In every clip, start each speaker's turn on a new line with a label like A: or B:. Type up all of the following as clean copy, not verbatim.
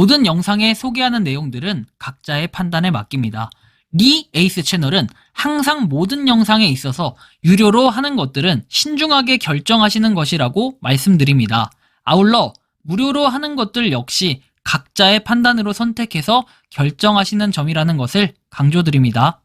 A: 모든 영상에 소개하는 내용들은 각자의 판단에 맡깁니다. 리 에이스 채널은 항상 모든 영상에 있어서 유료로 하는 것들은 신중하게 결정하시는 것이라고 말씀드립니다. 아울러 무료로 하는 것들 역시 각자의 판단으로 선택해서 결정하시는 점이라는 것을 강조드립니다.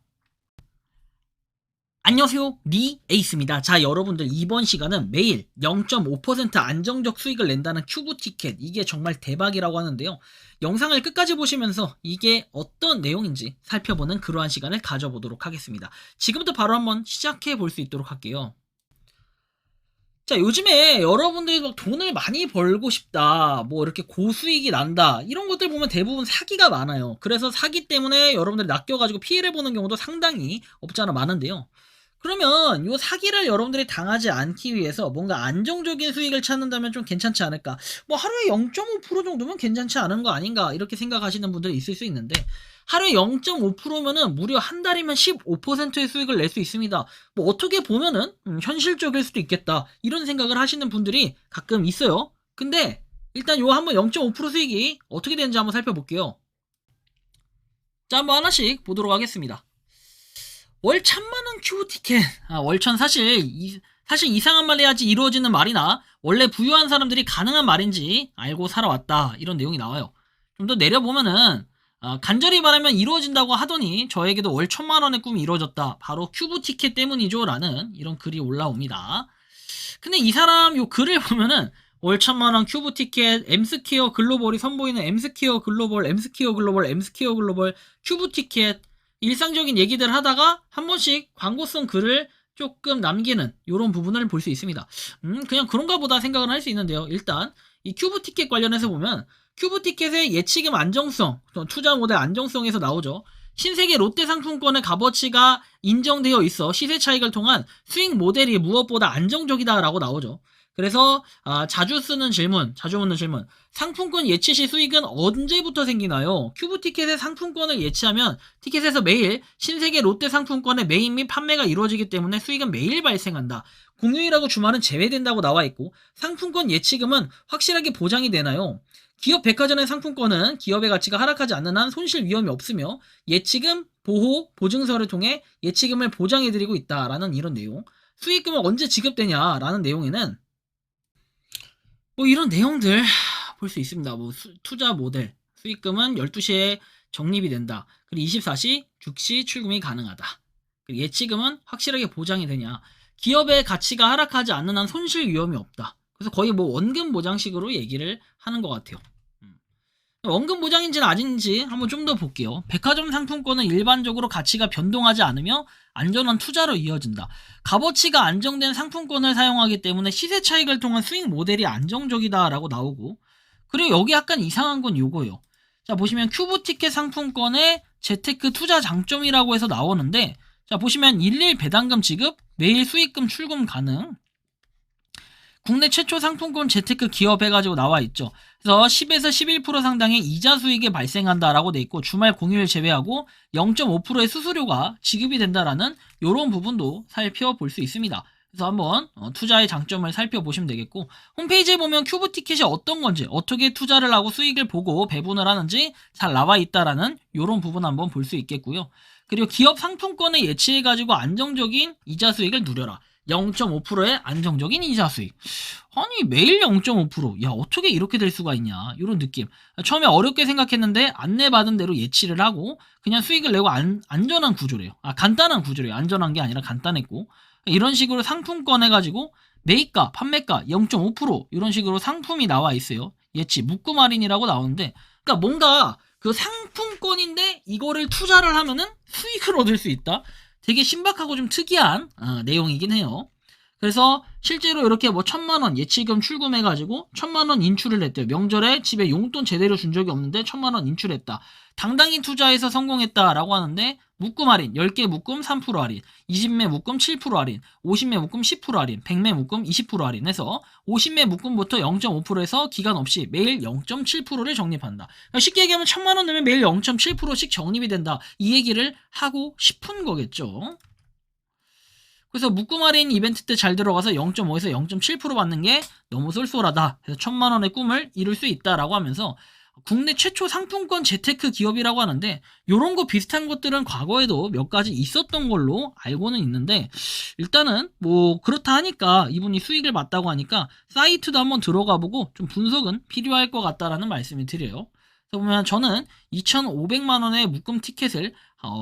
A: 안녕하세요, 리 에이스입니다. 자, 여러분들 이번 시간은 매일 0.5% 안정적 수익을 낸다는 큐브 티켓, 이게 정말 대박이라고 하는데요. 영상을 끝까지 보시면서 이게 어떤 내용인지 살펴보는 그러한 시간을 가져보도록 하겠습니다. 지금부터 바로 한번 시작해 볼 수 있도록 할게요. 자, 요즘에 여러분들이 막 돈을 많이 벌고 싶다, 뭐 이렇게 고수익이 난다, 이런 것들 보면 대부분 사기가 많아요. 그래서 사기 때문에 여러분들이 낚여가지고 피해를 보는 경우도 상당히 없지 않아 많은데요. 그러면 요 사기를 여러분들이 당하지 않기 위해서 뭔가 안정적인 수익을 찾는다면 좀 괜찮지 않을까? 뭐 하루에 0.5% 정도면 괜찮지 않은 거 아닌가? 이렇게 생각하시는 분들이 있을 수 있는데, 하루에 0.5%면은 무려 한 달이면 15%의 수익을 낼 수 있습니다. 뭐 어떻게 보면은 현실적일 수도 있겠다, 이런 생각을 하시는 분들이 가끔 있어요. 근데 일단 요 한번 0.5% 수익이 어떻게 되는지 한번 살펴볼게요. 자, 한번 하나씩 보도록 하겠습니다. 월 1000만원 큐브 티켓. 월천 사실 이상한 말 해야지 이루어지는 말이나 원래 부유한 사람들이 가능한 말인지 알고 살아왔다, 이런 내용이 나와요. 좀 더 내려보면은 간절히 바라면 이루어진다고 하더니 저에게도 월 1000만원의 꿈이 이루어졌다, 바로 큐브 티켓 때문이죠, 라는 이런 글이 올라옵니다. 근데 이 사람 요 글을 보면은 월 1000만원 큐브 티켓, 엠스퀘어 글로벌이 선보이는 엠스퀘어 글로벌, 엠스퀘어 글로벌, 엠스퀘어 글로벌, 큐브 티켓, 일상적인 얘기들 하다가 한 번씩 광고성 글을 조금 남기는 이런 부분을 볼 수 있습니다. 그냥 그런가 보다 생각을 할 수 있는데요. 일단 이 큐브 티켓 관련해서 보면 큐브 티켓의 예치금 안정성, 투자 모델 안정성에서 나오죠. 신세계 롯데 상품권의 값어치가 인정되어 있어 시세 차익을 통한 수익 모델이 무엇보다 안정적이다라고 나오죠. 그래서 자주 묻는 질문. 상품권 예치 시 수익은 언제부터 생기나요? 큐브 티켓의 상품권을 예치하면 티켓에서 매일 신세계 롯데 상품권의 매입 및 판매가 이루어지기 때문에 수익은 매일 발생한다. 공휴일하고 주말은 제외된다고 나와 있고, 상품권 예치금은 확실하게 보장이 되나요? 기업 백화점의 상품권은 기업의 가치가 하락하지 않는 한 손실 위험이 없으며 예치금 보호 보증서를 통해 예치금을 보장해드리고 있다라는 이런 내용. 수익금은 언제 지급되냐라는 내용에는 뭐 이런 내용들 볼 수 있습니다. 뭐 투자 모델, 수익금은 12시에 적립이 된다. 그리고 24시, 즉시 출금이 가능하다. 그리고 예치금은 확실하게 보장이 되냐. 기업의 가치가 하락하지 않는 한 손실 위험이 없다. 그래서 거의 뭐 원금 보장식으로 얘기를 하는 것 같아요. 원금 보장인지는 아닌지 한번 좀 더 볼게요. 백화점 상품권은 일반적으로 가치가 변동하지 않으며 안전한 투자로 이어진다. 값어치가 안정된 상품권을 사용하기 때문에 시세 차익을 통한 수익 모델이 안정적이다라고 나오고, 그리고 여기 약간 이상한 건 요거예요. 자, 보시면 큐브 티켓 상품권의 재테크 투자 장점이라고 해서 나오는데, 자, 보시면 일일 배당금 지급, 매일 수익금 출금 가능, 국내 최초 상품권 재테크 기업 해가지고 나와 있죠. 그래서 10에서 11% 상당의 이자 수익이 발생한다라고 돼 있고, 주말 공휴일 제외하고 0.5%의 수수료가 지급이 된다라는 이런 부분도 살펴볼 수 있습니다. 그래서 한번 투자의 장점을 살펴보시면 되겠고, 홈페이지에 보면 큐브 티켓이 어떤 건지, 어떻게 투자를 하고 수익을 보고 배분을 하는지 잘 나와 있다라는 이런 부분 한번 볼 수 있겠고요. 그리고 기업 상품권에 예치해가지고 안정적인 이자 수익을 누려라. 0.5%의 안정적인 이자 수익. 아니, 매일 0.5%. 야, 어떻게 이렇게 될 수가 있냐, 이런 느낌. 처음에 어렵게 생각했는데 안내받은 대로 예치를 하고 그냥 수익을 내고 안전한 구조래요. 간단한 구조래요. 안전한 게 아니라 간단했고, 이런 식으로 상품권 해가지고 매입가, 판매가 0.5% 이런 식으로 상품이 나와 있어요. 예치, 묶음 할인이라고 나오는데, 그러니까 뭔가 그 상품권인데 이거를 투자를 하면은 수익을 얻을 수 있다. 되게 신박하고 좀 특이한 내용이긴 해요. 그래서 실제로 이렇게 뭐 1000만원 예치금 출금해가지고 1000만원 인출을 했대요. 명절에 집에 용돈 제대로 준 적이 없는데 1000만원 인출했다. 당당히 투자해서 성공했다라고 하는데, 묶음 할인 10개 묶음 3% 할인, 20매 묶음 7% 할인, 50매 묶음 10% 할인, 100매 묶음 20% 할인해서 50매 묶음부터 0.5%에서 기간 없이 매일 0.7%를 적립한다. 그러니까 쉽게 얘기하면 1000만원 내면 매일 0.7%씩 적립이 된다, 이 얘기를 하고 싶은 거겠죠. 그래서 묶음 할인 이벤트 때 잘 들어가서 0.5에서 0.7% 받는 게 너무 쏠쏠하다. 그래서 1000만원의 꿈을 이룰 수 있다라고 하면서 국내 최초 상품권 재테크 기업이라고 하는데 요런 거 비슷한 것들은 과거에도 몇 가지 있었던 걸로 알고는 있는데 일단은 뭐 그렇다 하니까 이분이 수익을 봤다고 하니까 사이트도 한번 들어가 보고 좀 분석은 필요할 것 같다라는 말씀을 드려요. 그래서 보면 저는 2,500만 원의 묶음 티켓을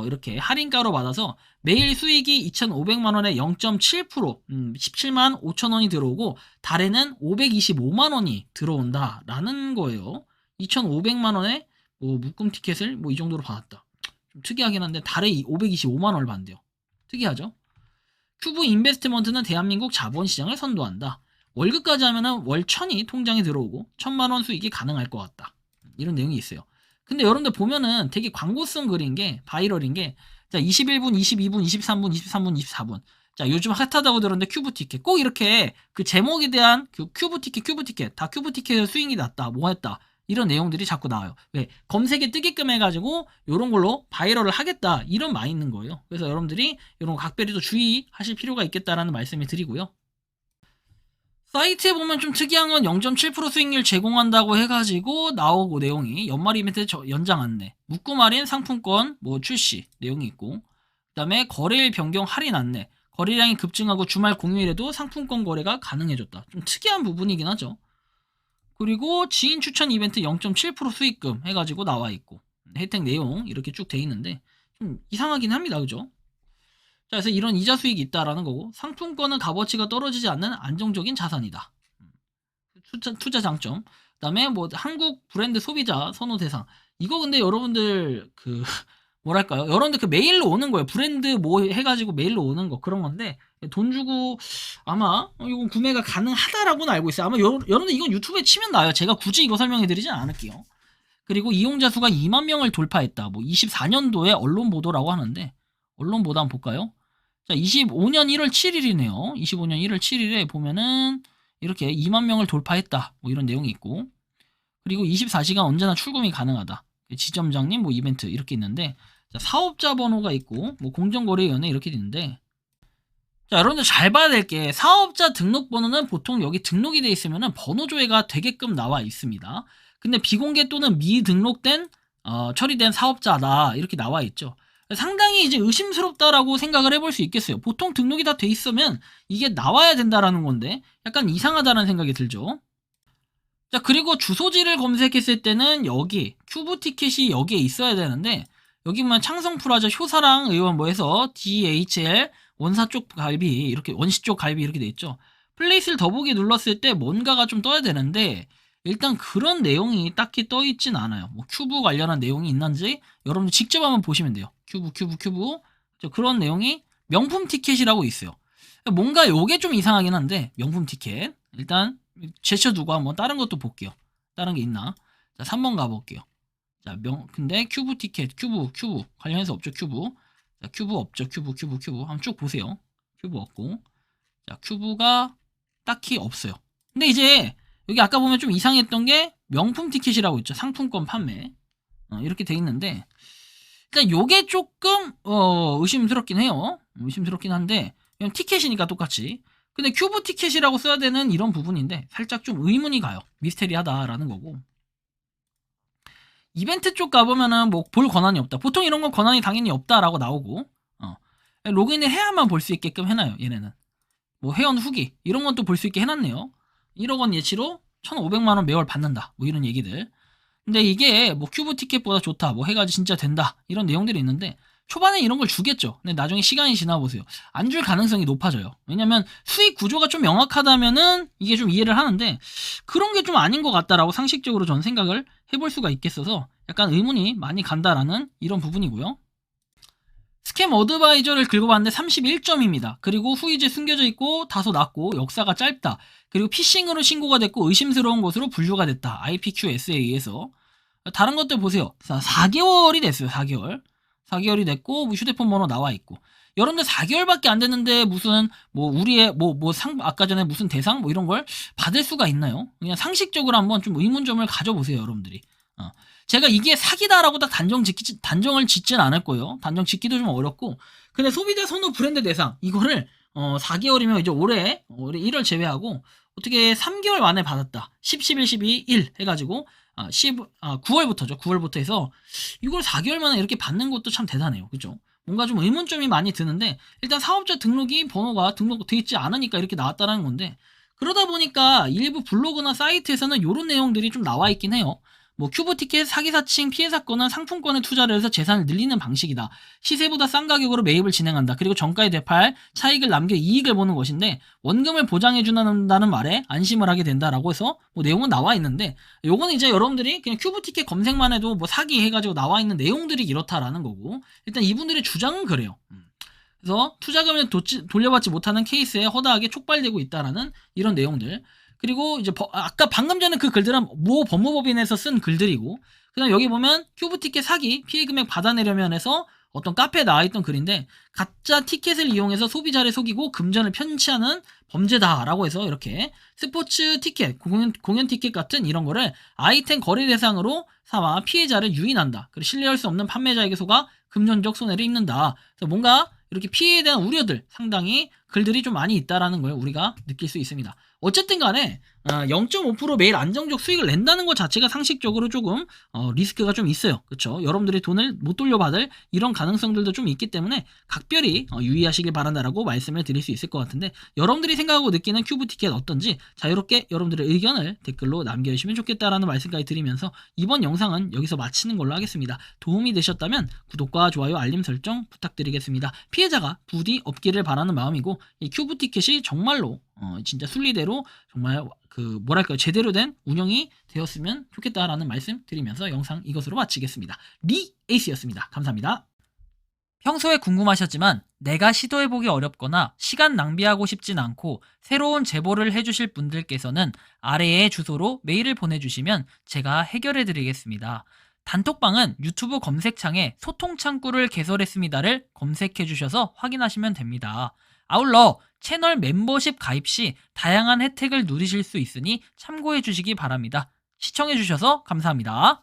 A: 이렇게 할인가로 받아서 매일 수익이 2,500만 원에 0.7% 17만 5천 원이 들어오고 달에는 525만 원이 들어온다라는 거예요. 2,500만 원에 뭐 묶음 티켓을 뭐 이 정도로 받았다. 좀 특이하긴 한데 달에 525만 원을 받는데요. 특이하죠? 큐브 인베스트먼트는 대한민국 자본시장을 선도한다. 월급까지 하면은 월 1,000이 통장에 들어오고 1,000만 원 수익이 가능할 것 같다. 이런 내용이 있어요. 근데 여러분들 보면은 되게 광고성 글인 게 바이럴인 게 자, 21분, 22분, 23분, 23분, 24분. 자, 요즘 핫하다고 들었는데 큐브 티켓. 꼭 이렇게 그 제목에 대한 그 큐브 티켓, 다 큐브 티켓에서 수익이 났다, 뭐 했다. 이런 내용들이 자꾸 나와요. 왜? 검색에 뜨게끔 해가지고 요런 걸로 바이럴을 하겠다. 이런 많이 있는 거예요. 그래서 여러분들이 이런 거 각별히 또 주의하실 필요가 있겠다라는 말씀을 드리고요. 사이트에 보면 좀 특이한 건 0.7% 수익률 제공한다고 해가지고 나오고 내용이 연말 이벤트 연장 안내, 묶음 할인 상품권 뭐 출시 내용이 있고 그 다음에 거래일 변경 할인 안내, 거래량이 급증하고 주말 공휴일에도 상품권 거래가 가능해졌다. 좀 특이한 부분이긴 하죠. 그리고 지인 추천 이벤트 0.7% 수익금 해가지고 나와 있고 혜택 내용 이렇게 쭉 돼 있는데 좀 이상하긴 합니다. 그죠? 자, 그래서 이런 이자 수익이 있다라는 거고 상품권은 값어치가 떨어지지 않는 안정적인 자산이다. 투자 장점. 그다음에 뭐 한국 브랜드 소비자 선호 대상. 이거 근데 여러분들 그 뭐랄까요? 여러분들 그 메일로 오는 거예요. 브랜드 뭐 해가지고 메일로 오는 거 그런 건데 돈 주고 아마 이건 구매가 가능하다라고는 알고 있어요. 아마 여러분들 이건 유튜브에 치면 나와요. 제가 굳이 이거 설명해드리진 않을게요. 그리고 이용자 수가 2만 명을 돌파했다. 뭐 24년도에 언론 보도라고 하는데 언론 보도 한번 볼까요? 자, 25년 1월 7일이네요. 25년 1월 7일에 보면은 이렇게 2만 명을 돌파했다. 뭐 이런 내용이 있고 그리고 24시간 언제나 출금이 가능하다. 지점장님 뭐 이벤트 이렇게 있는데 자, 사업자 번호가 있고 뭐 공정거래위원회 이렇게 있는데 자, 여러분들 잘 봐야 될 게 사업자 등록번호는 보통 여기 등록이 돼 있으면은 번호 조회가 되게끔 나와 있습니다. 근데 비공개 또는 미등록된 처리된 사업자다 이렇게 나와 있죠. 상당히 이제 의심스럽다라고 생각을 해볼 수 있겠어요. 보통 등록이 다 돼 있으면 이게 나와야 된다라는 건데 약간 이상하다는 생각이 들죠. 자, 그리고 주소지를 검색했을 때는 여기 큐브 티켓이 여기에 있어야 되는데 여기 보면 창성프라자 효사랑 의원 뭐 해서 DHL 원사 쪽 갈비 이렇게 원시 쪽 갈비 이렇게 돼 있죠. 플레이스를 더보기 눌렀을 때 뭔가가 좀 떠야 되는데 일단 그런 내용이 딱히 떠 있진 않아요. 뭐 큐브 관련한 내용이 있는지 여러분들 직접 한번 보시면 돼요. 큐브 그런 내용이 명품 티켓이라고 있어요. 뭔가 요게 좀 이상하긴 한데 명품 티켓 일단 제쳐두고 한번 다른 것도 볼게요. 다른 게 있나? 자, 3번 가볼게요. 자, 근데 큐브 티켓, 큐브 관련해서 없죠, 큐브. 자, 큐브 없죠, 큐브. 한번 쭉 보세요. 큐브 없고. 자, 큐브가 딱히 없어요. 근데 이제 여기 아까 보면 좀 이상했던 게 명품 티켓이라고 있죠. 상품권 판매. 이렇게 돼 있는데 일단 요게 조금 의심스럽긴 해요. 의심스럽긴 한데 그냥 티켓이니까 똑같이. 근데 큐브 티켓이라고 써야 되는 이런 부분인데 살짝 좀 의문이 가요. 미스테리하다라는 거고. 이벤트 쪽 가보면은 뭐 볼 권한이 없다. 보통 이런 건 권한이 당연히 없다라고 나오고 로그인을 해야만 볼 수 있게끔 해놔요. 얘네는 뭐 회원 후기 이런 건 또 볼 수 있게 해놨네요. 1억 원 예치로 1,500만 원 매월 받는다. 뭐 이런 얘기들. 근데 이게 뭐 큐브 티켓보다 좋다. 뭐 해가지고 진짜 된다. 이런 내용들이 있는데 초반에 이런 걸 주겠죠. 근데 나중에 시간이 지나보세요. 안 줄 가능성이 높아져요. 왜냐면 수익 구조가 좀 명확하다면은 이게 좀 이해를 하는데 그런 게 좀 아닌 것 같다라고 상식적으로 전 생각을 해볼 수가 있겠어서 약간 의문이 많이 간다라는 이런 부분이고요. 스캠 어드바이저를 긁어봤는데 31점입니다. 그리고 후이즈 숨겨져 있고 다소 낮고 역사가 짧다. 그리고 피싱으로 신고가 됐고 의심스러운 것으로 분류가 됐다. IPQS에 의해서. 다른 것들 보세요. 4개월이 됐어요. 4개월이 됐고 휴대폰 번호 나와 있고. 여러분들 4개월밖에 안 됐는데 무슨 뭐 우리의 아까 전에 무슨 대상 뭐 이런 걸 받을 수가 있나요? 그냥 상식적으로 한번 좀 의문점을 가져보세요, 여러분들이. 제가 이게 사기다라고 딱 단정을 짓진 않을 거예요. 단정 짓기도 좀 어렵고. 근데 소비자 선호 브랜드 대상 이거를 4개월이면 이제 올해 1월 제외하고 어떻게 3개월 만에 받았다. 10, 11, 12, 1 해가지고 9월부터죠. 9월부터 해서 이걸 4개월 만에 이렇게 받는 것도 참 대단해요. 그죠? 뭔가 좀 의문점이 많이 드는데 일단 사업자 등록이 번호가 등록돼 있지 않으니까 이렇게 나왔다는 건데 그러다 보니까 일부 블로그나 사이트에서는 이런 내용들이 좀 나와 있긴 해요. 뭐 큐브 티켓 사기 사칭 피해 사건은 상품권에 투자를 해서 재산을 늘리는 방식이다. 시세보다 싼 가격으로 매입을 진행한다. 그리고 정가에 되팔 차익을 남겨 이익을 보는 것인데 원금을 보장해 준다는 말에 안심을 하게 된다라고 해서 뭐 내용은 나와 있는데 요거는 이제 여러분들이 그냥 큐브 티켓 검색만 해도 뭐 사기 해가지고 나와 있는 내용들이 이렇다라는 거고 일단 이분들의 주장은 그래요. 그래서 투자금을 돌려받지 못하는 케이스에 허다하게 촉발되고 있다라는 이런 내용들. 그리고 이제 아까 방금 전에 그 글들은 모 법무법인에서 쓴 글들이고 그다음 여기 보면 큐브 티켓 사기 피해 금액 받아내려면 해서 어떤 카페에 나와있던 글인데 가짜 티켓을 이용해서 소비자를 속이고 금전을 편취하는 범죄다라고 해서 이렇게 스포츠 티켓, 공연 티켓 같은 이런 거를 아이템 거래 대상으로 삼아 피해자를 유인한다. 그리고 신뢰할 수 없는 판매자에게 속아 금전적 손해를 입는다. 그래서 뭔가 이렇게 피해에 대한 우려들 상당히 글들이 좀 많이 있다라는 걸 우리가 느낄 수 있습니다. 어쨌든 간에 0.5% 매일 안정적 수익을 낸다는 것 자체가 상식적으로 조금 리스크가 좀 있어요. 그렇죠? 여러분들이 돈을 못 돌려받을 이런 가능성들도 좀 있기 때문에 각별히 유의하시길 바란다라고 말씀을 드릴 수 있을 것 같은데 여러분들이 생각하고 느끼는 큐브 티켓 어떤지 자유롭게 여러분들의 의견을 댓글로 남겨주시면 좋겠다라는 말씀까지 드리면서 이번 영상은 여기서 마치는 걸로 하겠습니다. 도움이 되셨다면 구독과 좋아요 알림 설정 부탁드리겠습니다. 피해자가 부디 없기를 바라는 마음이고 이 큐브 티켓이 정말로 진짜 순리대로 정말 제대로 된 운영이 되었으면 좋겠다라는 말씀 드리면서 영상 이것으로 마치겠습니다. 리에이스였습니다. 감사합니다. 평소에 궁금하셨지만 내가 시도해보기 어렵거나 시간 낭비하고 싶진 않고 새로운 제보를 해주실 분들께서는 아래의 주소로 메일을 보내주시면 제가 해결해드리겠습니다. 단톡방은 유튜브 검색창에 소통창구를 개설했습니다를 검색해주셔서 확인하시면 됩니다. 아울러 채널 멤버십 가입 시 다양한 혜택을 누리실 수 있으니 참고해 주시기 바랍니다. 시청해 주셔서 감사합니다.